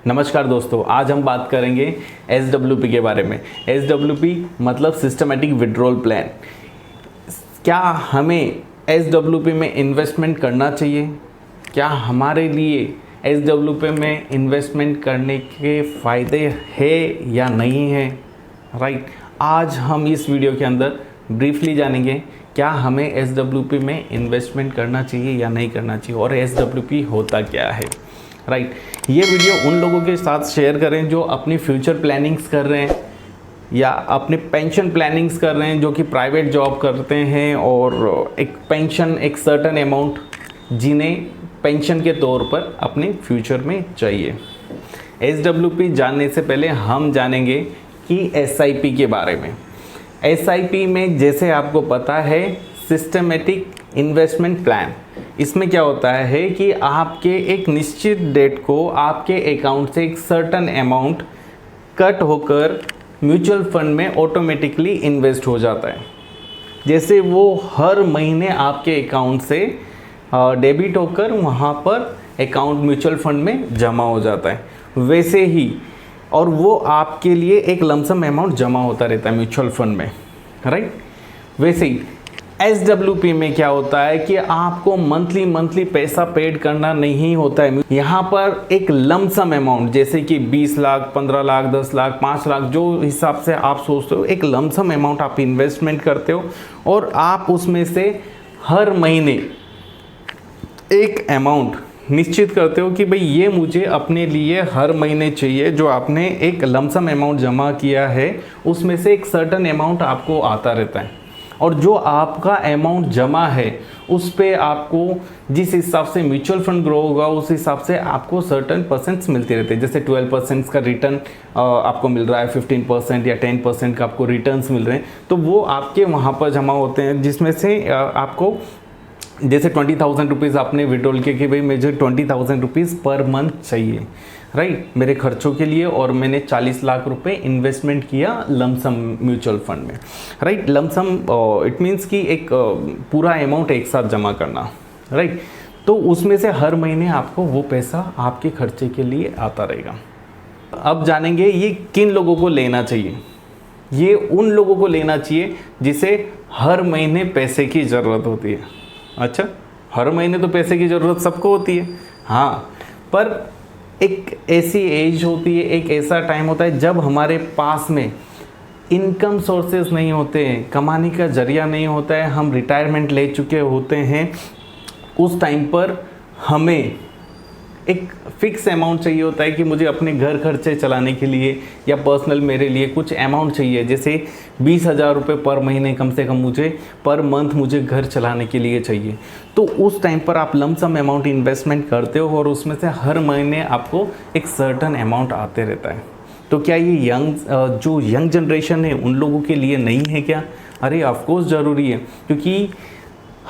नमस्कार दोस्तों, आज हम बात करेंगे SWP के बारे में। SWP मतलब सिस्टमेटिक विड्रॉल प्लान। क्या हमें SWP में इन्वेस्टमेंट करना चाहिए? क्या हमारे लिए SWP में इन्वेस्टमेंट करने के फ़ायदे हैं या नहीं है? राइट, आज हम इस वीडियो के अंदर ब्रीफली जानेंगे क्या हमें SWP में इन्वेस्टमेंट करना चाहिए या नहीं करना चाहिए और SWP होता क्या है। राइट, ये वीडियो उन लोगों के साथ शेयर करें जो अपनी फ्यूचर प्लानिंग्स कर रहे हैं या अपने पेंशन प्लानिंग्स कर रहे हैं, जो कि प्राइवेट जॉब करते हैं और एक पेंशन, एक सर्टन अमाउंट जिन्हें पेंशन के तौर पर अपने फ्यूचर में चाहिए। SWP जानने से पहले हम जानेंगे कि SIP के बारे में। SIP में जैसे आपको पता है सिस्टमेटिक इन्वेस्टमेंट प्लान। इसमें क्या होता है कि आपके एक निश्चित डेट को आपके अकाउंट से एक सर्टन अमाउंट कट होकर म्यूचुअल फंड में ऑटोमेटिकली इन्वेस्ट हो जाता है। जैसे वो हर महीने आपके अकाउंट से डेबिट होकर वहाँ पर अकाउंट म्यूचुअल फंड में जमा हो जाता है, वैसे ही और वो आपके लिए एक लमसम अमाउंट जमा होता रहता है म्यूचुअल फंड में। राइट, वैसे ही SWP में क्या होता है कि आपको मंथली पैसा पेड करना नहीं होता है। यहाँ पर एक लमसम अमाउंट जैसे कि 20 लाख, 15 लाख, 10 लाख, 5 लाख, जो हिसाब से आप सोचते हो, एक लमसम अमाउंट आप इन्वेस्टमेंट करते हो और आप उसमें से हर महीने एक अमाउंट निश्चित करते हो कि भाई ये मुझे अपने लिए हर महीने चाहिए। जो आपने एक लमसम अमाउंट जमा किया है उसमें से एक सर्टन अमाउंट आपको आता रहता है और जो आपका अमाउंट जमा है उस पे आपको जिस हिसाब से म्यूचुअल फंड ग्रो होगा उस हिसाब से आपको सर्टन परसेंट्स मिलते रहते हैं। जैसे 12% का रिटर्न आपको मिल रहा है, 15% या 10% का आपको रिटर्न्स मिल रहे हैं, तो वो आपके वहाँ पर जमा होते हैं, जिसमें से आपको जैसे 20,000 रुपीज़ आपने विड्रॉल किया कि भाई मुझे 20,000 रुपीज़ पर मंथ चाहिए, राइट, मेरे खर्चों के लिए, और मैंने 40 लाख रुपए इन्वेस्टमेंट किया लमसम म्यूचुअल फंड में। राइट, लमसम इट मीन्स कि एक पूरा अमाउंट एक साथ जमा करना। राइट, तो उसमें से हर महीने आपको वो पैसा आपके खर्चे के लिए आता रहेगा। अब जानेंगे ये किन लोगों को लेना चाहिए। ये उन लोगों को लेना चाहिए जिसे हर महीने पैसे की ज़रूरत होती है। अच्छा, हर महीने तो पैसे की ज़रूरत सबको होती है, हाँ, पर एक ऐसी एज होती है, एक ऐसा टाइम होता है जब हमारे पास में इनकम सोर्सेज नहीं होते हैं, कमाने का जरिया नहीं होता है, हम रिटायरमेंट ले चुके होते हैं। उस टाइम पर हमें एक फिक्स अमाउंट चाहिए होता है कि मुझे अपने घर खर्चे चलाने के लिए या पर्सनल मेरे लिए कुछ अमाउंट चाहिए। जैसे 20,000 रुपये पर महीने कम से कम मुझे पर मंथ मुझे घर चलाने के लिए चाहिए। तो उस टाइम पर आप लमसम अमाउंट इन्वेस्टमेंट करते हो और उसमें से हर महीने आपको एक सर्टन अमाउंट आते रहता है। तो क्या ये जो यंग जनरेशन है उन लोगों के लिए नहीं है क्या? अरे ऑफकोर्स ज़रूरी है, क्योंकि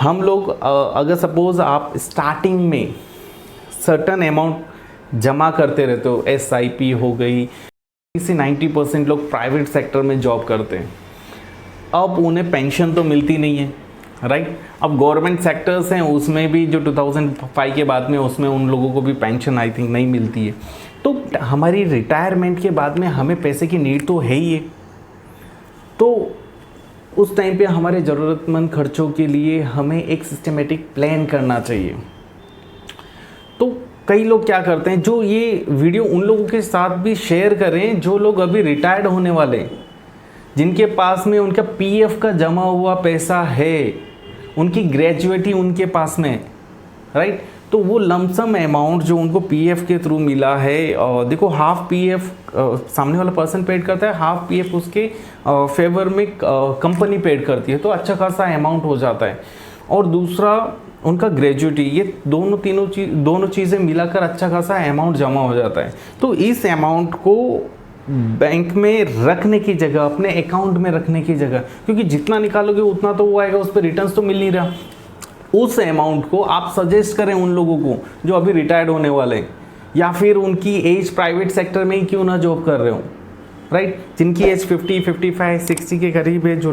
हम लोग अगर सपोज़ आप स्टार्टिंग में सर्टन अमाउंट जमा करते रहते हो, SIP हो गई, इसी 90% लोग प्राइवेट सेक्टर में जॉब करते हैं, अब उन्हें पेंशन तो मिलती नहीं है। राइट, अब गवर्नमेंट सेक्टर्स हैं उसमें भी जो 2005 के बाद में उसमें उन लोगों को भी पेंशन आई थिंक नहीं मिलती है। तो हमारी रिटायरमेंट के बाद में हमें पैसे की नीड तो है ही है, तो उस टाइम पे हमारे ज़रूरतमंद खर्चों के लिए हमें एक सिस्टमेटिक प्लान करना चाहिए। तो कई लोग क्या करते हैं, जो ये वीडियो उन लोगों के साथ भी शेयर करें जो लोग अभी रिटायर्ड होने वाले हैं, जिनके पास में उनका PF का जमा हुआ पैसा है, उनकी ग्रेजुएटी उनके पास में है। राइट, तो वो लमसम अमाउंट जो उनको PF के थ्रू मिला है, और देखो हाफ PF सामने वाला पर्सन पेड करता है, हाफ PF उसके फेवर में कंपनी पेड करती है, तो अच्छा खासा अमाउंट हो जाता है। और दूसरा उनका ग्रेजुएटी, ये दोनों चीज़ें मिलाकर अच्छा खासा अमाउंट जमा हो जाता है। तो इस अमाउंट को बैंक में रखने की जगह, अपने अकाउंट में रखने की जगह, क्योंकि जितना निकालोगे उतना तो वो आएगा, उस पर रिटर्न्स तो मिल नहीं रहा, उस अमाउंट को आप सजेस्ट करें उन लोगों को जो अभी रिटायर्ड होने वाले हैं, या फिर उनकी एज प्राइवेट सेक्टर में ही क्यों ना जॉब कर रहे हो। राइट, जिनकी एज 50, 55, 60 के करीब है, जो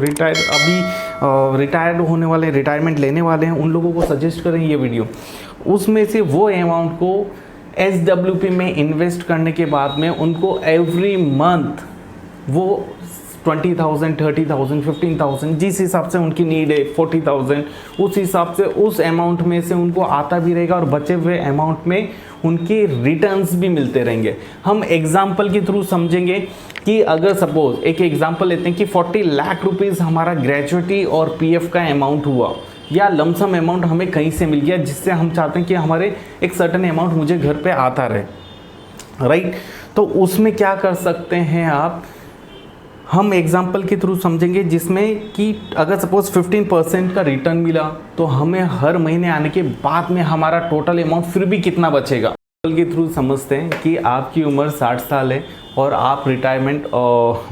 रिटायर्ड होने वाले, रिटायरमेंट लेने वाले हैं, उन लोगों को सजेस्ट करें ये वीडियो। उसमें से वो अमाउंट को SWP में इन्वेस्ट करने के बाद में उनको एवरी मंथ वो 20,000, 30,000, 15,000 जिस हिसाब से उनकी नीड है, 40,000 उस हिसाब से उस अमाउंट में से उनको आता भी रहेगा और बचे हुए अमाउंट में उनके रिटर्न्स भी मिलते रहेंगे। हम एग्जाम्पल के थ्रू समझेंगे कि अगर सपोज एक एग्जाम्पल लेते हैं कि 40 लाख रुपीज़ हमारा ग्रेजुएटी और PF का अमाउंट हुआ या लमसम अमाउंट हमें कहीं से मिल गया जिससे हम चाहते हैं कि हमारे एक सर्टेन अमाउंट मुझे घर पे आता रहे, राइट। तो उसमें क्या कर सकते हैं आप, हम एग्जाम्पल के थ्रू समझेंगे जिसमें कि अगर सपोज 15% का रिटर्न मिला तो हमें हर महीने आने के बाद में हमारा टोटल अमाउंट फिर भी कितना बचेगा। के थ्रू समझते हैं कि आपकी उम्र 60 साल है और आप रिटायरमेंट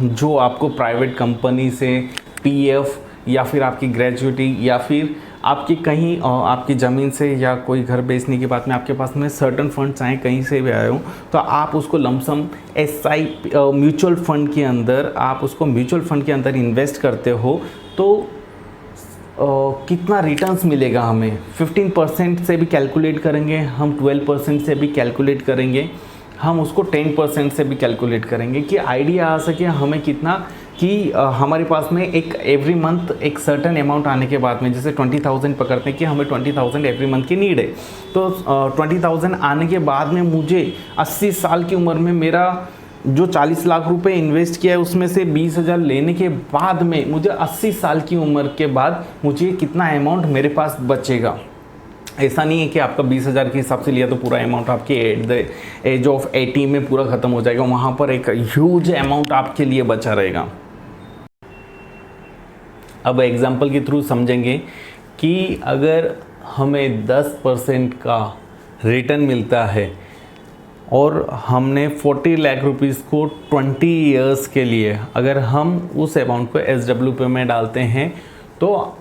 जो आपको प्राइवेट कंपनी से PF या फिर आपकी ग्रेजुएटी या फिर आपकी कहीं आपकी ज़मीन से या कोई घर बेचने के बाद में आपके पास में सर्टन फंड्स आए कहीं से भी आए हो तो आप उसको लमसम SI म्यूचुअल फंड के अंदर आप उसको म्यूचुअल फंड के अंदर इन्वेस्ट करते हो तो कितना रिटर्न्स मिलेगा हमें 15% से भी कैलकुलेट करेंगे, हम 12% से भी कैलकुलेट करेंगे, हम उसको 10% से भी कैलकुलेट करेंगे कि आइडिया आ सके हमें कितना कि हमारे पास में एक एवरी मंथ एक सर्टन अमाउंट आने के बाद में जैसे 20,000 पकड़ते हैं कि हमें 20,000 एवरी मंथ की नीड है तो 20,000 आने के बाद में मुझे 80 साल की उम्र में मेरा जो 40 लाख रुपए इन्वेस्ट किया है उसमें से 20,000 लेने के बाद में मुझे 80 साल की उम्र के बाद मुझे कितना अमाउंट मेरे पास बचेगा। ऐसा नहीं है कि आपका 20,000 के हिसाब से लिया तो पूरा अमाउंट आपके एट द एज ऑफ 80 में पूरा ख़त्म हो जाएगा, वहाँ पर एक ह्यूज अमाउंट आपके लिए बचा रहेगा। अब एग्जाम्पल के थ्रू समझेंगे कि अगर हमें 10% का रिटर्न मिलता है और हमने 40 लाख रुपीज़ को 20 इयर्स के लिए अगर हम उस अमाउंट को SWP में डालते हैं तो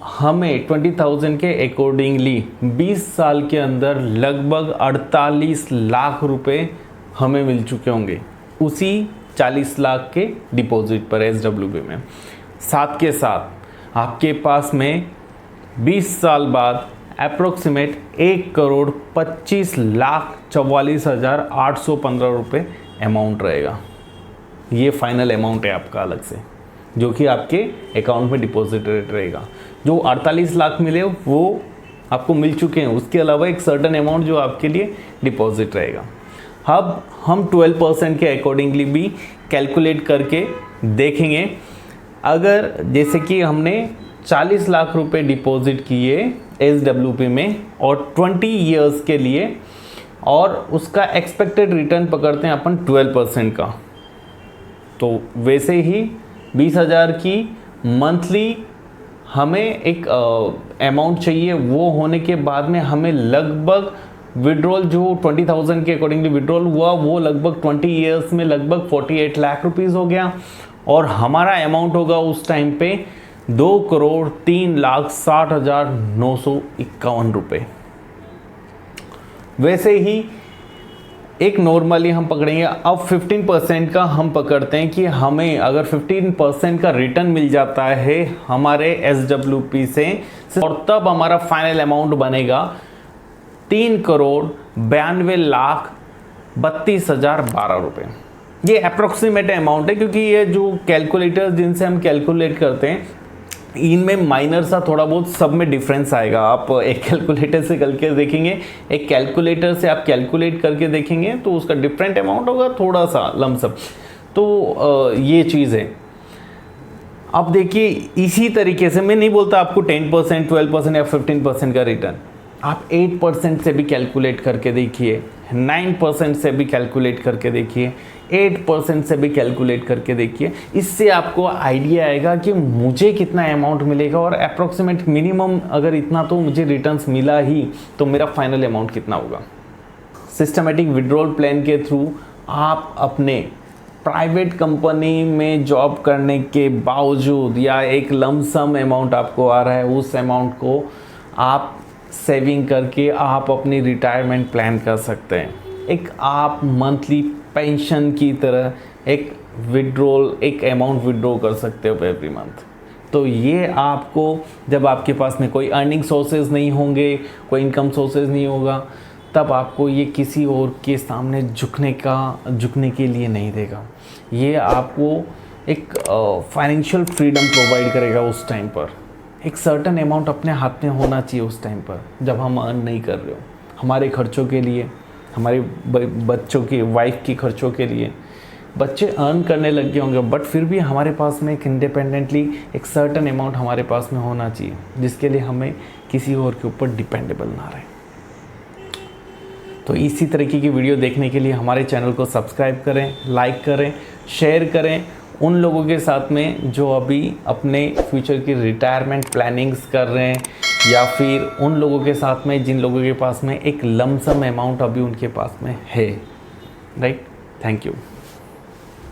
हमें 20,000 के अकॉर्डिंगली 20 साल के अंदर लगभग 48 लाख रुपए हमें मिल चुके होंगे उसी 40 लाख के डिपॉजिट पर SWP में। साथ के साथ आपके पास में 20 साल बाद अप्रोक्सीमेट 1,25,44,815 रुपये अमाउंट रहेगा। ये फाइनल अमाउंट है आपका अलग से जो कि आपके अकाउंट में डिपॉजिटेड रहेगा। जो 48 लाख मिले वो आपको मिल चुके हैं, उसके अलावा एक सर्टेन अमाउंट जो आपके लिए डिपॉजिट रहेगा। अब हम 12% के अकॉर्डिंगली भी कैलकुलेट करके देखेंगे। अगर जैसे कि हमने 40 लाख रुपए डिपॉजिट किए SWP में और 20 इयर्स के लिए और उसका एक्सपेक्टेड रिटर्न पकड़ते हैं अपन 12% का, तो वैसे ही 20,000 की मंथली हमें एक अमाउंट चाहिए। वो होने के बाद में हमें लगभग विड्रॉल जो 20,000 के अकॉर्डिंगली विड्रॉल हुआ वो लगभग 20 इयर्स में लगभग 48 लाख रुपीज़ हो गया और हमारा अमाउंट होगा उस टाइम पे 2,03,60,951 रुपये। वैसे ही एक नॉर्मली हम पकड़ेंगे। अब 15% का हम पकड़ते हैं कि हमें अगर 15% का रिटर्न मिल जाता है हमारे SWP से और तब हमारा फाइनल अमाउंट बनेगा 3,92,32,012 रुपये। ये अप्रोक्सीमेट अमाउंट है क्योंकि ये जो कैलकुलेटर जिनसे हम कैलकुलेट करते हैं इनमें माइनर सा थोड़ा बहुत सब में डिफरेंस आएगा। आप एक कैलकुलेटर से करके देखेंगे, एक कैलकुलेटर से आप कैलकुलेट करके देखेंगे तो उसका डिफरेंट अमाउंट होगा थोड़ा सा लमसम। तो ये चीज़ है। अब देखिए इसी तरीके से मैं नहीं बोलता आपको 10%, 12% या 15% का रिटर्न, आप 8% से भी कैलकुलेट करके देखिए, 9% से भी कैलकुलेट करके देखिए, 8% से भी कैलकुलेट करके देखिए। इससे आपको आइडिया आएगा कि मुझे कितना अमाउंट मिलेगा और अप्रॉक्सीमेट मिनिमम अगर इतना तो मुझे रिटर्न्स मिला ही तो मेरा फाइनल अमाउंट कितना होगा। सिस्टमेटिक विड्रॉल प्लान के थ्रू आप अपने प्राइवेट कंपनी में जॉब करने के बावजूद या एक लमसम अमाउंट आपको आ रहा है उस अमाउंट को आप सेविंग करके आप अपनी रिटायरमेंट प्लान कर सकते हैं। एक आप मंथली पेंशन की तरह एक विड्रॉल एक अमाउंट विड्रॉ कर सकते हो एवरी मंथ। तो ये आपको जब आपके पास में कोई अर्निंग सोर्सेज नहीं होंगे, कोई इनकम सोर्सेज नहीं होगा, तब आपको ये किसी और के सामने झुकने के लिए नहीं देगा। ये आपको एक फाइनेंशियल फ्रीडम प्रोवाइड करेगा। उस टाइम पर एक सर्टन अमाउंट अपने हाथ में होना चाहिए उस टाइम पर जब हम अर्न नहीं कर रहे हो, हमारे खर्चों के लिए, हमारे बच्चों के, वाइफ के खर्चों के लिए। बच्चे अर्न करने लग गए होंगे बट फिर भी हमारे पास में एक इंडिपेंडेंटली एक सर्टन अमाउंट हमारे पास में होना चाहिए, जिसके लिए हमें किसी और के ऊपर डिपेंडेबल ना रहे। तो इसी तरीके की वीडियो देखने के लिए हमारे चैनल को सब्सक्राइब करें, लाइक करें, शेयर करें उन लोगों के साथ में जो अभी अपने फ्यूचर की रिटायरमेंट प्लानिंग्स कर रहे हैं, या फिर उन लोगों के साथ में जिन लोगों के पास में एक लमसम अमाउंट अभी उनके पास में है। Right, thank you.